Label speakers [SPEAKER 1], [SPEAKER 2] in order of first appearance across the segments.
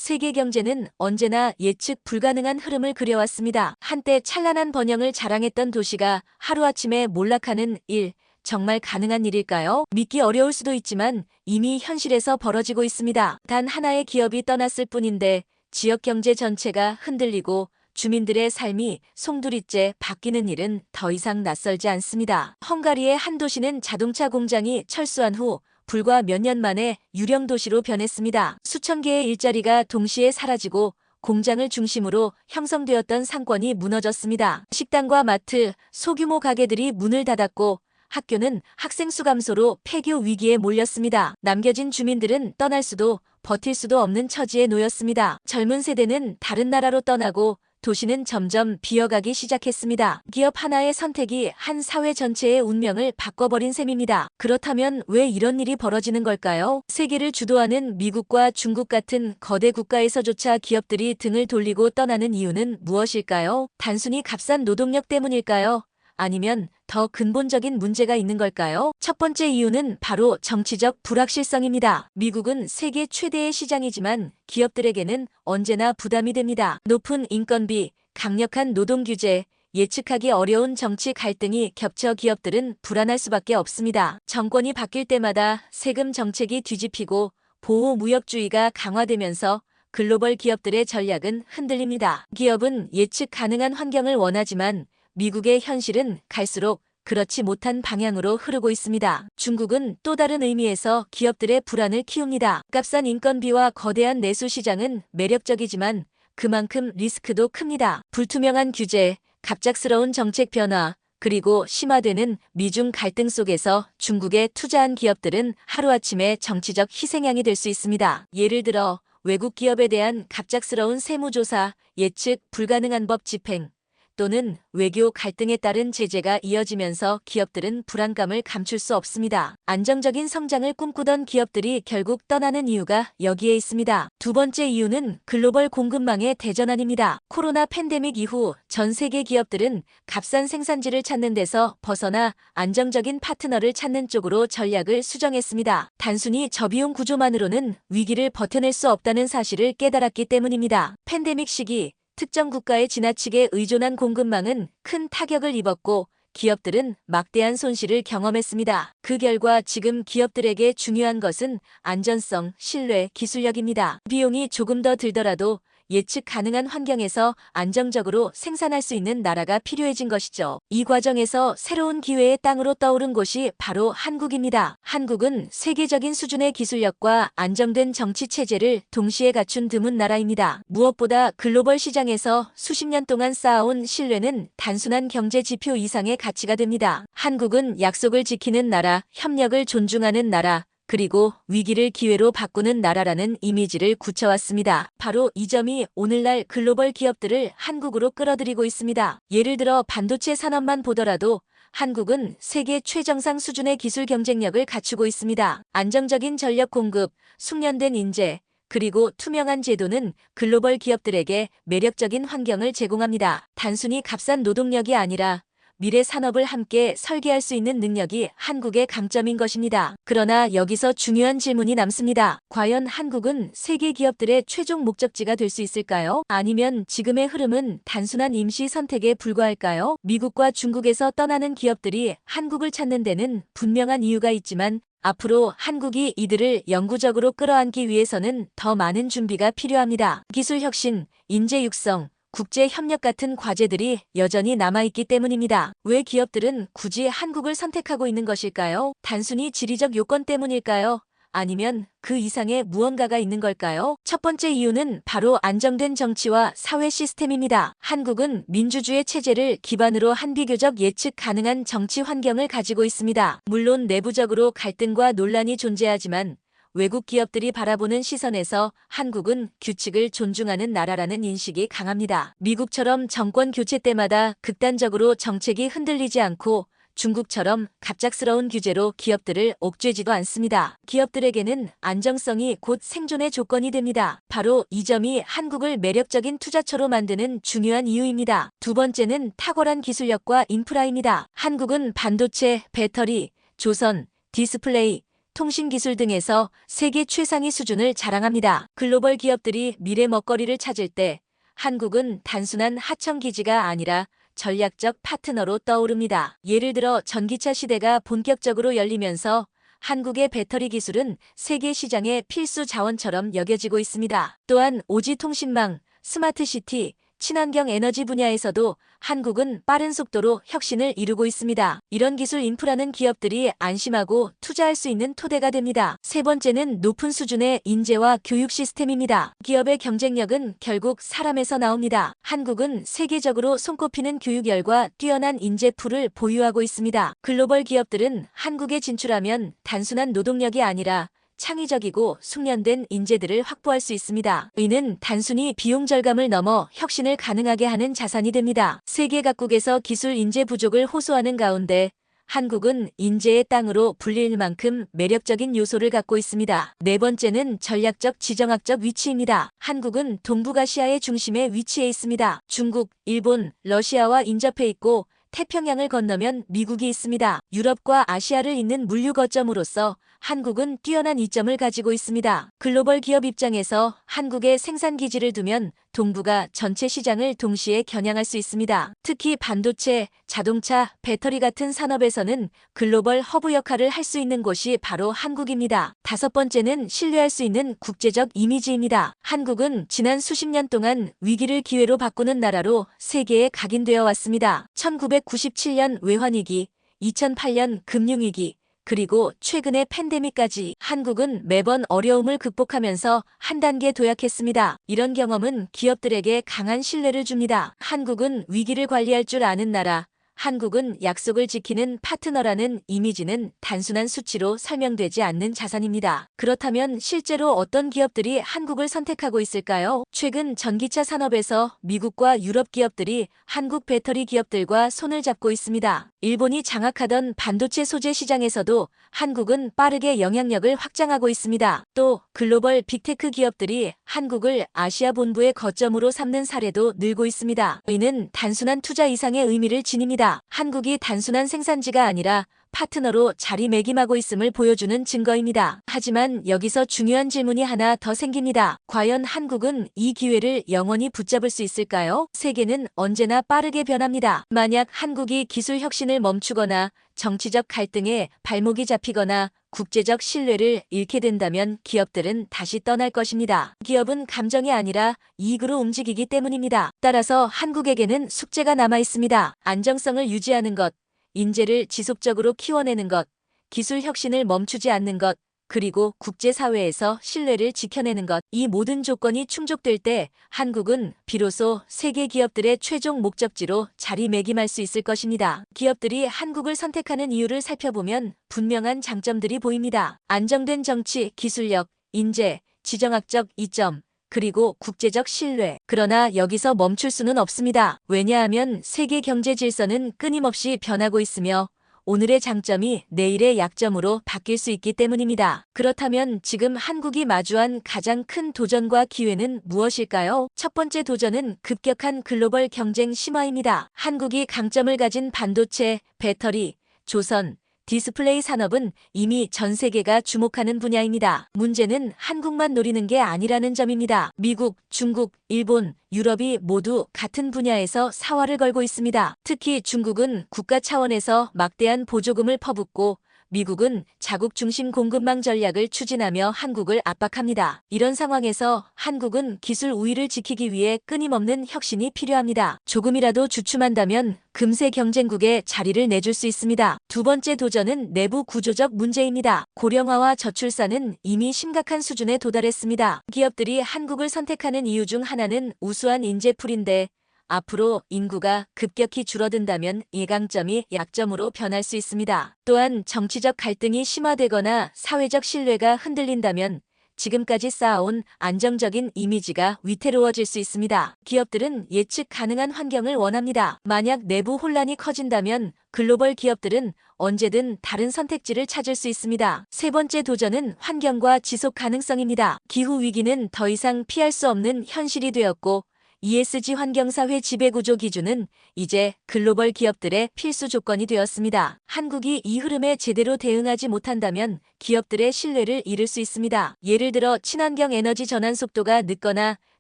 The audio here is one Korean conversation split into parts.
[SPEAKER 1] 세계 경제는 언제나 예측 불가능한 흐름을 그려왔습니다. 한때 찬란한 번영을 자랑했던 도시가 하루아침에 몰락하는 일, 정말 가능한 일일까요? 믿기 어려울 수도 있지만 이미 현실에서 벌어지고 있습니다. 단 하나의 기업이 떠났을 뿐인데 지역 경제 전체가 흔들리고 주민들의 삶이 송두리째 바뀌는 일은 더 이상 낯설지 않습니다. 헝가리의 한 도시는 자동차 공장이 철수한 후 불과 몇 년 만에 유령 도시로 변했습니다. 수천 개의 일자리가 동시에 사라지고 공장을 중심으로 형성되었던 상권이 무너졌습니다. 식당과 마트, 소규모 가게들이 문을 닫았고 학교는 학생 수 감소로 폐교 위기에 몰렸습니다. 남겨진 주민들은 떠날 수도 버틸 수도 없는 처지에 놓였습니다. 젊은 세대는 다른 나라로 떠나고 도시는 점점 비어가기 시작했습니다. 기업 하나의 선택이 한 사회 전체의 운명을 바꿔버린 셈입니다. 그렇다면 왜 이런 일이 벌어지는 걸까요? 세계를 주도하는 미국과 중국 같은 거대 국가에서조차 기업들이 등을 돌리고 떠나는 이유는 무엇일까요? 단순히 값싼 노동력 때문일까요? 아니면 더 근본적인 문제가 있는 걸까요? 첫 번째 이유는 바로 정치적 불확실성입니다. 미국은 세계 최대의 시장이지만 기업들에게는 언제나 부담이 됩니다. 높은 인건비, 강력한 노동 규제, 예측하기 어려운 정치 갈등이 겹쳐 기업들은 불안할 수밖에 없습니다. 정권이 바뀔 때마다 세금 정책이 뒤집히고 보호무역주의가 강화되면서 글로벌 기업들의 전략은 흔들립니다. 기업은 예측 가능한 환경을 원하지만 미국의 현실은 갈수록 그렇지 못한 방향으로 흐르고 있습니다. 중국은 또 다른 의미에서 기업들의 불안을 키웁니다. 값싼 인건비와 거대한 내수 시장은 매력적이지만 그만큼 리스크도 큽니다. 불투명한 규제, 갑작스러운 정책 변화, 그리고 심화되는 미중 갈등 속에서 중국에 투자한 기업들은 하루아침에 정치적 희생양이 될 수 있습니다. 예를 들어 외국 기업에 대한 갑작스러운 세무조사, 예측 불가능한 법 집행, 또는 외교 갈등에 따른 제재가 이어지면서 기업들은 불안감을 감출 수 없습니다. 안정적인 성장을 꿈꾸던 기업들이 결국 떠나는 이유가 여기에 있습니다. 두 번째 이유는 글로벌 공급망의 대전환입니다. 코로나 팬데믹 이후 전 세계 기업들은 값싼 생산지를 찾는 데서 벗어나 안정적인 파트너를 찾는 쪽으로 전략을 수정했습니다. 단순히 저비용 구조만으로는 위기를 버텨낼 수 없다는 사실을 깨달았기 때문입니다. 팬데믹 시기 특정 국가에 지나치게 의존한 공급망은 큰 타격을 입었고 기업들은 막대한 손실을 경험했습니다. 그 결과 지금 기업들에게 중요한 것은 안전성, 신뢰, 기술력입니다. 비용이 조금 더 들더라도 예측 가능한 환경에서 안정적으로 생산할 수 있는 나라가 필요해진 것이죠. 이 과정에서 새로운 기회의 땅으로 떠오른 곳이 바로 한국입니다. 한국은 세계적인 수준의 기술력과 안정된 정치 체제를 동시에 갖춘 드문 나라입니다. 무엇보다 글로벌 시장에서 수십 년 동안 쌓아온 신뢰는 단순한 경제 지표 이상의 가치가 됩니다. 한국은 약속을 지키는 나라, 협력을 존중하는 나라, 그리고 위기를 기회로 바꾸는 나라라는 이미지를 굳혀왔습니다. 바로 이 점이 오늘날 글로벌 기업들을 한국으로 끌어들이고 있습니다. 예를 들어 반도체 산업만 보더라도 한국은 세계 최정상 수준의 기술 경쟁력을 갖추고 있습니다. 안정적인 전력 공급, 숙련된 인재, 그리고 투명한 제도는 글로벌 기업들에게 매력적인 환경을 제공합니다. 단순히 값싼 노동력이 아니라 미래 산업을 함께 설계할 수 있는 능력이 한국의 강점인 것입니다. 그러나 여기서 중요한 질문이 남습니다. 과연 한국은 세계 기업들의 최종 목적지가 될 수 있을까요? 아니면 지금의 흐름은 단순한 임시 선택에 불과할까요? 미국과 중국에서 떠나는 기업들이 한국을 찾는 데는 분명한 이유가 있지만 앞으로 한국이 이들을 영구적으로 끌어안기 위해서는 더 많은 준비가 필요합니다. 기술 혁신, 인재 육성, 국제 협력 같은 과제들이 여전히 남아있기 때문입니다. 왜 기업들은 굳이 한국을 선택하고 있는 것일까요? 단순히 지리적 요건 때문일까요? 아니면 그 이상의 무언가가 있는 걸까요? 첫 번째 이유는 바로 안정된 정치와 사회 시스템입니다. 한국은 민주주의 체제를 기반으로 한 비교적 예측 가능한 정치 환경을 가지고 있습니다. 물론 내부적으로 갈등과 논란이 존재하지만 외국 기업들이 바라보는 시선에서 한국은 규칙을 존중하는 나라라는 인식이 강합니다. 미국처럼 정권 교체 때마다 극단적으로 정책이 흔들리지 않고 중국처럼 갑작스러운 규제로 기업들을 옥죄지도 않습니다. 기업들에게는 안정성이 곧 생존의 조건이 됩니다. 바로 이 점이 한국을 매력적인 투자처로 만드는 중요한 이유입니다. 두 번째는 탁월한 기술력과 인프라입니다. 한국은 반도체, 배터리, 조선, 디스플레이, 통신기술 등에서 세계 최상위 수준을 자랑합니다. 글로벌 기업들이 미래 먹거리를 찾을 때 한국은 단순한 하청기지가 아니라 전략적 파트너로 떠오릅니다. 예를 들어 전기차 시대가 본격적으로 열리면서 한국의 배터리 기술은 세계 시장의 필수 자원처럼 여겨지고 있습니다. 또한 오지 통신망, 스마트시티, 친환경 에너지 분야에서도 한국은 빠른 속도로 혁신을 이루고 있습니다. 이런 기술 인프라는 기업들이 안심하고 투자할 수 있는 토대가 됩니다. 세 번째는 높은 수준의 인재와 교육 시스템입니다. 기업의 경쟁력은 결국 사람에서 나옵니다. 한국은 세계적으로 손꼽히는 교육열과 뛰어난 인재풀을 보유하고 있습니다. 글로벌 기업들은 한국에 진출하면 단순한 노동력이 아니라 창의적이고 숙련된 인재들을 확보할 수 있습니다. 이는 단순히 비용 절감을 넘어 혁신을 가능하게 하는 자산이 됩니다. 세계 각국에서 기술 인재 부족을 호소하는 가운데 한국은 인재의 땅으로 불릴 만큼 매력적인 요소를 갖고 있습니다. 네 번째는 전략적 지정학적 위치입니다. 한국은 동북아시아의 중심에 위치해 있습니다. 중국, 일본, 러시아와 인접해 있고 태평양을 건너면 미국이 있습니다. 유럽과 아시아를 잇는 물류 거점으로서 한국은 뛰어난 이점을 가지고 있습니다. 글로벌 기업 입장에서 한국에 생산 기지를 두면 동북아 전체 시장을 동시에 겨냥할 수 있습니다. 특히 반도체, 자동차, 배터리 같은 산업에서는 글로벌 허브 역할을 할 수 있는 곳이 바로 한국입니다. 다섯 번째는 신뢰할 수 있는 국제적 이미지입니다. 한국은 지난 수십 년 동안 위기를 기회로 바꾸는 나라로 세계에 각인되어 왔습니다. 1997년 외환위기, 2008년 금융위기, 그리고 최근의 팬데믹까지 한국은 매번 어려움을 극복하면서 한 단계 도약했습니다. 이런 경험은 기업들에게 강한 신뢰를 줍니다. 한국은 위기를 관리할 줄 아는 나라, 한국은 약속을 지키는 파트너라는 이미지는 단순한 수치로 설명되지 않는 자산입니다. 그렇다면 실제로 어떤 기업들이 한국을 선택하고 있을까요? 최근 전기차 산업에서 미국과 유럽 기업들이 한국 배터리 기업들과 손을 잡고 있습니다. 일본이 장악하던 반도체 소재 시장에서도 한국은 빠르게 영향력을 확장하고 있습니다. 또 글로벌 빅테크 기업들이 한국을 아시아 본부의 거점으로 삼는 사례도 늘고 있습니다. 이는 단순한 투자 이상의 의미를 지닙니다. 한국이 단순한 생산지가 아니라 파트너로 자리매김하고 있음을 보여주는 증거입니다. 하지만 여기서 중요한 질문이 하나 더 생깁니다. 과연 한국은 이 기회를 영원히 붙잡을 수 있을까요? 세계는 언제나 빠르게 변합니다. 만약 한국이 기술 혁신을 멈추거나 정치적 갈등에 발목이 잡히거나 국제적 신뢰를 잃게 된다면 기업들은 다시 떠날 것입니다. 기업은 감정이 아니라 이익으로 움직이기 때문입니다. 따라서 한국에게는 숙제가 남아 있습니다. 안정성을 유지하는 것, 인재를 지속적으로 키워내는 것, 기술 혁신을 멈추지 않는 것, 그리고 국제사회에서 신뢰를 지켜내는 것. 이 모든 조건이 충족될 때 한국은 비로소 세계 기업들의 최종 목적지로 자리매김할 수 있을 것입니다. 기업들이 한국을 선택하는 이유를 살펴보면 분명한 장점들이 보입니다. 안정된 정치, 기술력, 인재, 지정학적 이점, 그리고 국제적 신뢰. 그러나 여기서 멈출 수는 없습니다. 왜냐하면 세계 경제 질서는 끊임없이 변하고 있으며 오늘의 장점이 내일의 약점으로 바뀔 수 있기 때문입니다. 그렇다면 지금 한국이 마주한 가장 큰 도전과 기회는 무엇일까요? 첫 번째 도전은 급격한 글로벌 경쟁 심화입니다. 한국이 강점을 가진 반도체, 배터리, 조선, 디스플레이 산업은 이미 전 세계가 주목하는 분야입니다. 문제는 한국만 노리는 게 아니라는 점입니다. 미국, 중국, 일본, 유럽이 모두 같은 분야에서 사활을 걸고 있습니다. 특히 중국은 국가 차원에서 막대한 보조금을 퍼붓고 미국은 자국 중심 공급망 전략을 추진하며 한국을 압박합니다. 이런 상황에서 한국은 기술 우위를 지키기 위해 끊임없는 혁신이 필요합니다. 조금이라도 주춤한다면 금세 경쟁국에 자리를 내줄 수 있습니다. 두 번째 도전은 내부 구조적 문제입니다. 고령화와 저출산은 이미 심각한 수준에 도달했습니다. 기업들이 한국을 선택하는 이유 중 하나는 우수한 인재풀인데 앞으로 인구가 급격히 줄어든다면 이 강점이 약점으로 변할 수 있습니다. 또한 정치적 갈등이 심화되거나 사회적 신뢰가 흔들린다면 지금까지 쌓아온 안정적인 이미지가 위태로워질 수 있습니다. 기업들은 예측 가능한 환경을 원합니다. 만약 내부 혼란이 커진다면 글로벌 기업들은 언제든 다른 선택지를 찾을 수 있습니다. 세 번째 도전은 환경과 지속 가능성입니다. 기후 위기는 더 이상 피할 수 없는 현실이 되었고 ESG 환경사회 지배구조 기준은 이제 글로벌 기업들의 필수 조건이 되었습니다. 한국이 이 흐름에 제대로 대응하지 못한다면 기업들의 신뢰를 잃을 수 있습니다. 예를 들어 친환경 에너지 전환 속도가 늦거나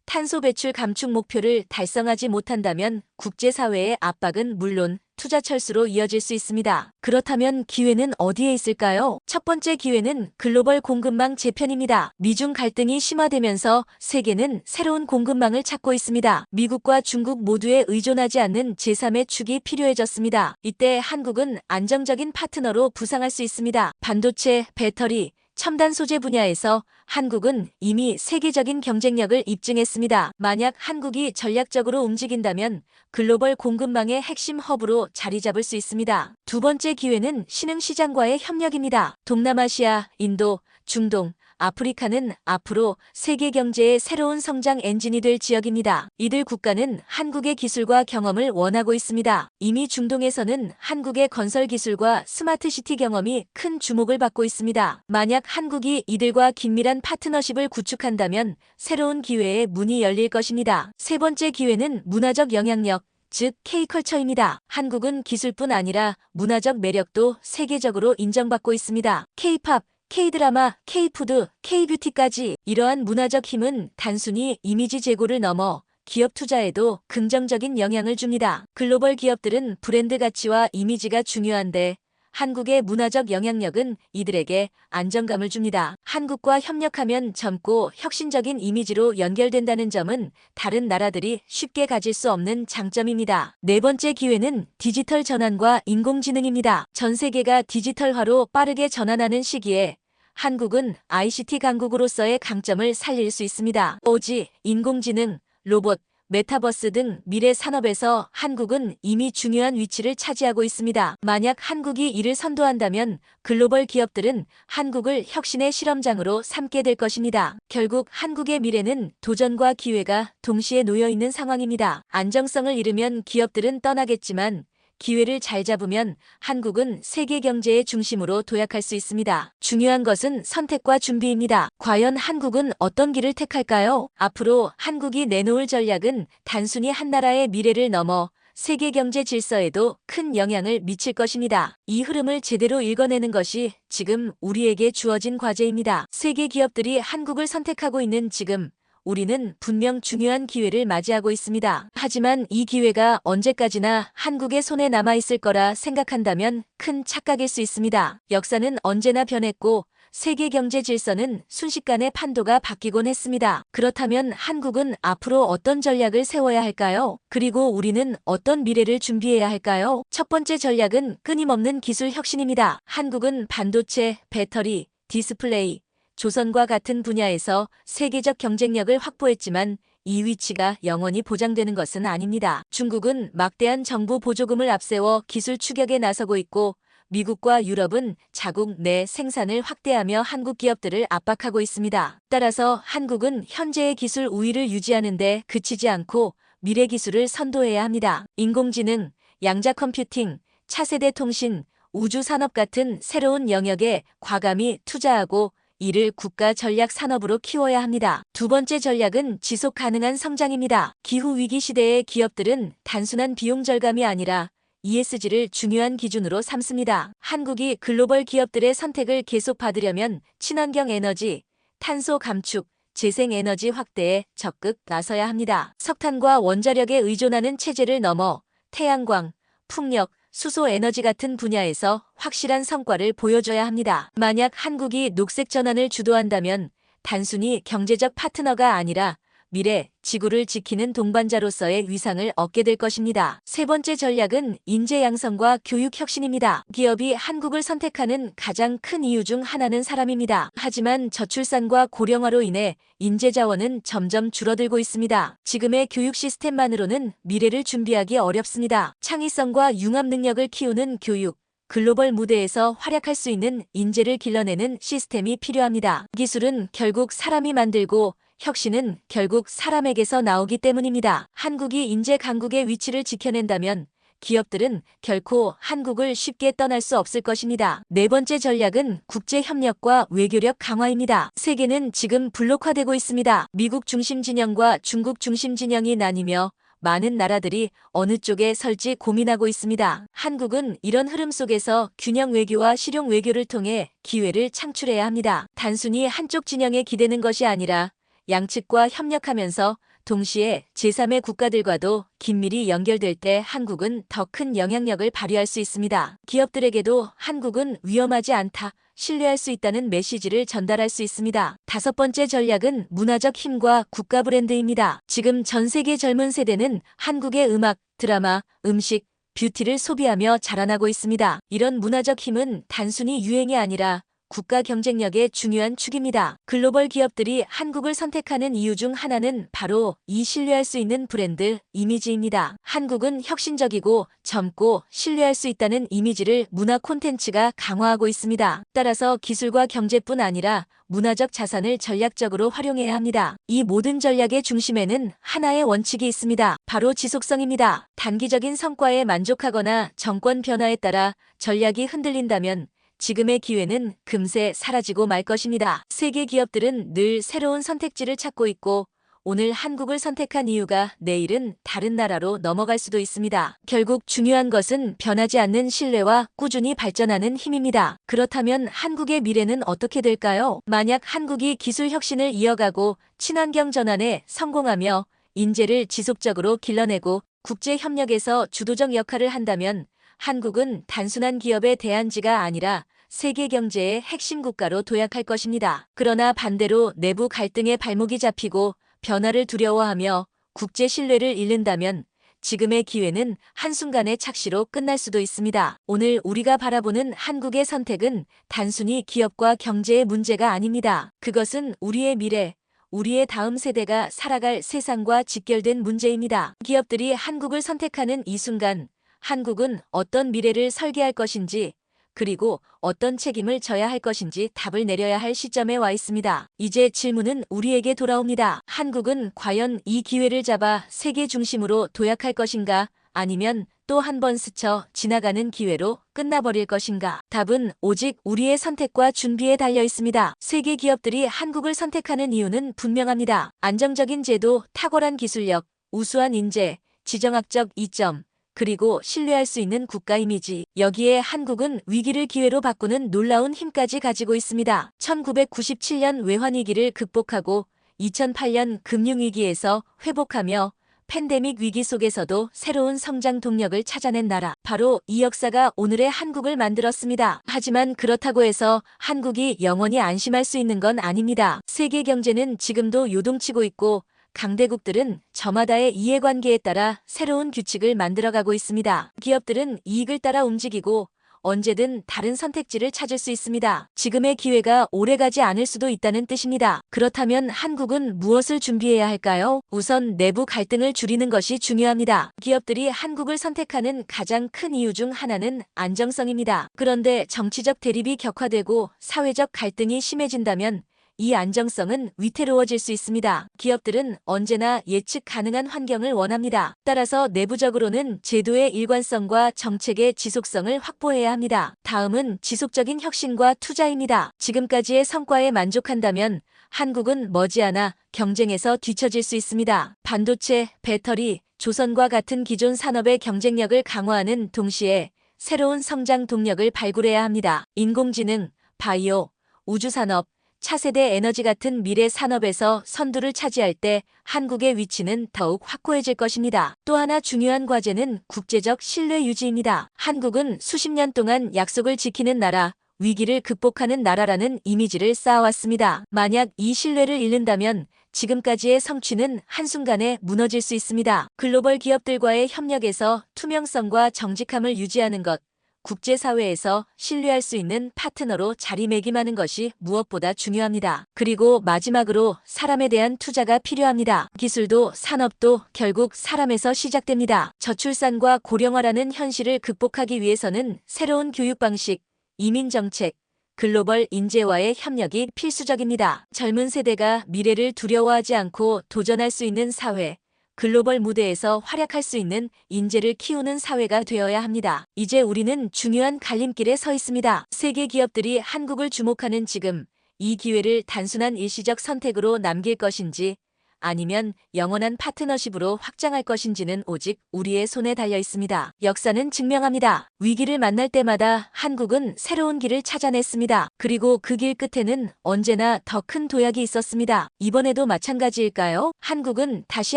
[SPEAKER 1] 탄소 배출 감축 목표를 달성하지 못한다면 국제사회의 압박은 물론 투자 철수로 이어질 수 있습니다. 그렇다면 기회는 어디에 있을까요? 첫 번째 기회는 글로벌 공급망 재편입니다. 미중 갈등이 심화되면서 세계는 새로운 공급망을 찾고 있습니다. 미국과 중국 모두에 의존하지 않는 제3의 축이 필요해졌습니다. 이때 한국은 안정적인 파트너로 부상할 수 있습니다. 반도체, 배터리, 첨단 소재 분야에서 한국은 이미 세계적인 경쟁력을 입증했습니다. 만약 한국이 전략적으로 움직인다면 글로벌 공급망의 핵심 허브로 자리 잡을 수 있습니다. 두 번째 기회는 신흥시장과의 협력입니다. 동남아시아, 인도, 중동, 아프리카는 앞으로 세계 경제의 새로운 성장 엔진이 될 지역입니다. 이들 국가는 한국의 기술과 경험을 원하고 있습니다. 이미 중동에서는 한국의 건설 기술과 스마트시티 경험이 큰 주목을 받고 있습니다. 만약 한국이 이들과 긴밀한 파트너십을 구축한다면 새로운 기회의 문이 열릴 것입니다. 세 번째 기회는 문화적 영향력, 즉 K컬처입니다. 한국은 기술뿐 아니라 문화적 매력도 세계적으로 인정받고 있습니다. K-팝, K-드라마, K-푸드, K-뷰티까지 이러한 문화적 힘은 단순히 이미지 제고를 넘어 기업 투자에도 긍정적인 영향을 줍니다. 글로벌 기업들은 브랜드 가치와 이미지가 중요한데 한국의 문화적 영향력은 이들에게 안정감을 줍니다. 한국과 협력하면 젊고 혁신적인 이미지로 연결된다는 점은 다른 나라들이 쉽게 가질 수 없는 장점입니다. 네 번째 기회는 디지털 전환과 인공지능입니다. 전 세계가 디지털화로 빠르게 전환하는 시기에 한국은 ICT 강국으로서의 강점을 살릴 수 있습니다. 오지, 인공지능, 로봇, 메타버스 등 미래 산업에서 한국은 이미 중요한 위치를 차지하고 있습니다. 만약 한국이 이를 선도한다면 글로벌 기업들은 한국을 혁신의 실험장으로 삼게 될 것입니다. 결국 한국의 미래는 도전과 기회가 동시에 놓여 있는 상황입니다. 안정성을 잃으면 기업들은 떠나겠지만 기회를 잘 잡으면 한국은 세계 경제의 중심으로 도약할 수 있습니다. 중요한 것은 선택과 준비입니다. 과연 한국은 어떤 길을 택할까요? 앞으로 한국이 내놓을 전략은 단순히 한 나라의 미래를 넘어 세계 경제 질서에도 큰 영향을 미칠 것입니다. 이 흐름을 제대로 읽어내는 것이 지금 우리에게 주어진 과제입니다. 세계 기업들이 한국을 선택하고 있는 지금, 우리는 분명 중요한 기회를 맞이하고 있습니다. 하지만 이 기회가 언제까지나 한국의 손에 남아있을 거라 생각한다면 큰 착각일 수 있습니다. 역사는 언제나 변했고 세계 경제 질서는 순식간에 판도가 바뀌곤 했습니다. 그렇다면 한국은 앞으로 어떤 전략을 세워야 할까요? 그리고 우리는 어떤 미래를 준비해야 할까요? 첫 번째 전략은 끊임없는 기술 혁신입니다. 한국은 반도체, 배터리, 디스플레이, 조선과 같은 분야에서 세계적 경쟁력을 확보했지만 이 위치가 영원히 보장되는 것은 아닙니다. 중국은 막대한 정부 보조금을 앞세워 기술 추격에 나서고 있고 미국과 유럽은 자국 내 생산을 확대하며 한국 기업들을 압박하고 있습니다. 따라서 한국은 현재의 기술 우위를 유지하는 데 그치지 않고 미래 기술을 선도해야 합니다. 인공지능, 양자 컴퓨팅, 차세대 통신, 우주 산업 같은 새로운 영역에 과감히 투자하고 이를 국가 전략 산업으로 키워야 합니다. 두 번째 전략은 지속 가능한 성장입니다. 기후 위기 시대의 기업들은 단순한 비용 절감이 아니라 ESG를 중요한 기준으로 삼습니다. 한국이 글로벌 기업들의 선택을 계속 받으려면 친환경 에너지, 탄소 감축, 재생에너지 확대에 적극 나서야 합니다. 석탄과 원자력에 의존하는 체제를 넘어 태양광, 풍력, 수소 에너지 같은 분야에서 확실한 성과를 보여줘야 합니다. 만약 한국이 녹색 전환을 주도한다면 단순히 경제적 파트너가 아니라 미래, 지구를 지키는 동반자로서의 위상을 얻게 될 것입니다. 세 번째 전략은 인재 양성과 교육 혁신입니다. 기업이 한국을 선택하는 가장 큰 이유 중 하나는 사람입니다. 하지만 저출산과 고령화로 인해 인재 자원은 점점 줄어들고 있습니다. 지금의 교육 시스템만으로는 미래를 준비하기 어렵습니다. 창의성과 융합 능력을 키우는 교육, 글로벌 무대에서 활약할 수 있는 인재를 길러내는 시스템이 필요합니다. 기술은 결국 사람이 만들고 혁신은 결국 사람에게서 나오기 때문입니다. 한국이 인재 강국의 위치를 지켜낸다면 기업들은 결코 한국을 쉽게 떠날 수 없을 것입니다. 네 번째 전략은 국제 협력과 외교력 강화입니다. 세계는 지금 블록화되고 있습니다. 미국 중심 진영과 중국 중심 진영이 나뉘며 많은 나라들이 어느 쪽에 설지 고민하고 있습니다. 한국은 이런 흐름 속에서 균형 외교와 실용 외교를 통해 기회를 창출해야 합니다. 단순히 한쪽 진영에 기대는 것이 아니라 양측과 협력하면서 동시에 제3의 국가들과도 긴밀히 연결될 때 한국은 더 큰 영향력을 발휘할 수 있습니다. 기업들에게도 한국은 위험하지 않다, 신뢰할 수 있다는 메시지를 전달할 수 있습니다. 다섯 번째 전략은 문화적 힘과 국가 브랜드입니다. 지금 전 세계 젊은 세대는 한국의 음악, 드라마, 음식, 뷰티를 소비하며 자라나고 있습니다. 이런 문화적 힘은 단순히 유행이 아니라 국가 경쟁력의 중요한 축입니다. 글로벌 기업들이 한국을 선택하는 이유 중 하나는 바로 이 신뢰할 수 있는 브랜드 이미지입니다. 한국은 혁신적이고 젊고 신뢰할 수 있다는 이미지를 문화 콘텐츠가 강화하고 있습니다. 따라서 기술과 경제뿐 아니라 문화적 자산을 전략적으로 활용해야 합니다. 이 모든 전략의 중심에는 하나의 원칙이 있습니다. 바로 지속성입니다. 단기적인 성과에 만족하거나 정권 변화에 따라 전략이 흔들린다면 지금의 기회는 금세 사라지고 말 것입니다. 세계 기업들은 늘 새로운 선택지를 찾고 있고 오늘 한국을 선택한 이유가 내일은 다른 나라로 넘어갈 수도 있습니다. 결국 중요한 것은 변하지 않는 신뢰와 꾸준히 발전하는 힘입니다. 그렇다면 한국의 미래는 어떻게 될까요? 만약 한국이 기술 혁신을 이어가고 친환경 전환에 성공하며 인재를 지속적으로 길러내고 국제 협력에서 주도적 역할을 한다면 한국은 단순한 기업의 대안지가 아니라 세계 경제의 핵심 국가로 도약할 것입니다. 그러나 반대로 내부 갈등에 발목이 잡히고 변화를 두려워하며 국제 신뢰를 잃는다면 지금의 기회는 한순간의 착시로 끝날 수도 있습니다. 오늘 우리가 바라보는 한국의 선택은 단순히 기업과 경제의 문제가 아닙니다. 그것은 우리의 미래, 우리의 다음 세대가 살아갈 세상과 직결된 문제입니다. 기업들이 한국을 선택하는 이 순간 한국은 어떤 미래를 설계할 것인지 그리고 어떤 책임을 져야 할 것인지 답을 내려야 할 시점에 와 있습니다. 이제 질문은 우리에게 돌아옵니다. 한국은 과연 이 기회를 잡아 세계 중심으로 도약할 것인가? 아니면 또 한 번 스쳐 지나가는 기회로 끝나버릴 것인가? 답은 오직 우리의 선택과 준비에 달려 있습니다. 세계 기업들이 한국을 선택하는 이유는 분명합니다. 안정적인 제도, 탁월한 기술력, 우수한 인재, 지정학적 이점, 그리고 신뢰할 수 있는 국가 이미지. 여기에 한국은 위기를 기회로 바꾸는 놀라운 힘까지 가지고 있습니다. 1997년 외환위기를 극복하고 2008년 금융위기에서 회복하며 팬데믹 위기 속에서도 새로운 성장 동력을 찾아낸 나라. 바로 이 역사가 오늘의 한국을 만들었습니다. 하지만 그렇다고 해서 한국이 영원히 안심할 수 있는 건 아닙니다. 세계 경제는 지금도 요동치고 있고 강대국들은 저마다의 이해관계에 따라 새로운 규칙을 만들어가고 있습니다. 기업들은 이익을 따라 움직이고 언제든 다른 선택지를 찾을 수 있습니다. 지금의 기회가 오래가지 않을 수도 있다는 뜻입니다. 그렇다면 한국은 무엇을 준비해야 할까요? 우선 내부 갈등을 줄이는 것이 중요합니다. 기업들이 한국을 선택하는 가장 큰 이유 중 하나는 안정성입니다. 그런데 정치적 대립이 격화되고 사회적 갈등이 심해진다면 이 안정성은 위태로워질 수 있습니다. 기업들은 언제나 예측 가능한 환경을 원합니다. 따라서 내부적으로는 제도의 일관성과 정책의 지속성을 확보해야 합니다. 다음은 지속적인 혁신과 투자입니다. 지금까지의 성과에 만족한다면 한국은 머지않아 경쟁에서 뒤처질 수 있습니다. 반도체, 배터리, 조선과 같은 기존 산업의 경쟁력을 강화하는 동시에 새로운 성장 동력을 발굴해야 합니다. 인공지능, 바이오, 우주산업, 차세대 에너지 같은 미래 산업에서 선두를 차지할 때 한국의 위치는 더욱 확고해질 것입니다. 또 하나 중요한 과제는 국제적 신뢰 유지입니다. 한국은 수십 년 동안 약속을 지키는 나라, 위기를 극복하는 나라라는 이미지를 쌓아왔습니다. 만약 이 신뢰를 잃는다면 지금까지의 성취는 한순간에 무너질 수 있습니다. 글로벌 기업들과의 협력에서 투명성과 정직함을 유지하는 것, 국제사회에서 신뢰할 수 있는 파트너로 자리매김하는 것이 무엇보다 중요합니다. 그리고 마지막으로 사람에 대한 투자가 필요합니다. 기술도 산업도 결국 사람에서 시작됩니다. 저출산과 고령화라는 현실을 극복하기 위해서는 새로운 교육 방식, 이민 정책, 글로벌 인재와의 협력이 필수적입니다. 젊은 세대가 미래를 두려워하지 않고 도전할 수 있는 사회, 글로벌 무대에서 활약할 수 있는 인재를 키우는 사회가 되어야 합니다. 이제 우리는 중요한 갈림길에 서 있습니다. 세계 기업들이 한국을 주목하는 지금, 이 기회를 단순한 일시적 선택으로 남길 것인지 아니면 영원한 파트너십으로 확장할 것인지는 오직 우리의 손에 달려 있습니다. 역사는 증명합니다. 위기를 만날 때마다 한국은 새로운 길을 찾아냈습니다. 그리고 그 길 끝에는 언제나 더 큰 도약이 있었습니다. 이번에도 마찬가지일까요? 한국은 다시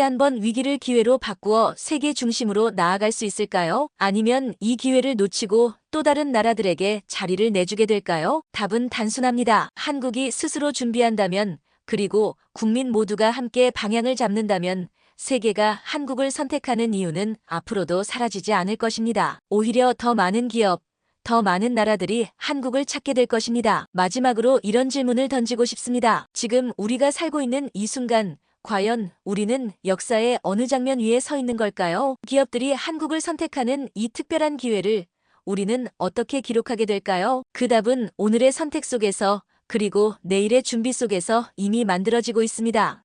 [SPEAKER 1] 한번 위기를 기회로 바꾸어 세계 중심으로 나아갈 수 있을까요? 아니면 이 기회를 놓치고 또 다른 나라들에게 자리를 내주게 될까요? 답은 단순합니다. 한국이 스스로 준비한다면, 그리고 국민 모두가 함께 방향을 잡는다면 세계가 한국을 선택하는 이유는 앞으로도 사라지지 않을 것입니다. 오히려 더 많은 기업, 더 많은 나라들이 한국을 찾게 될 것입니다. 마지막으로 이런 질문을 던지고 싶습니다. 지금 우리가 살고 있는 이 순간, 과연 우리는 역사의 어느 장면 위에 서 있는 걸까요? 기업들이 한국을 선택하는 이 특별한 기회를 우리는 어떻게 기록하게 될까요? 그 답은 오늘의 선택 속에서, 그리고 내일의 준비 속에서 이미 만들어지고 있습니다.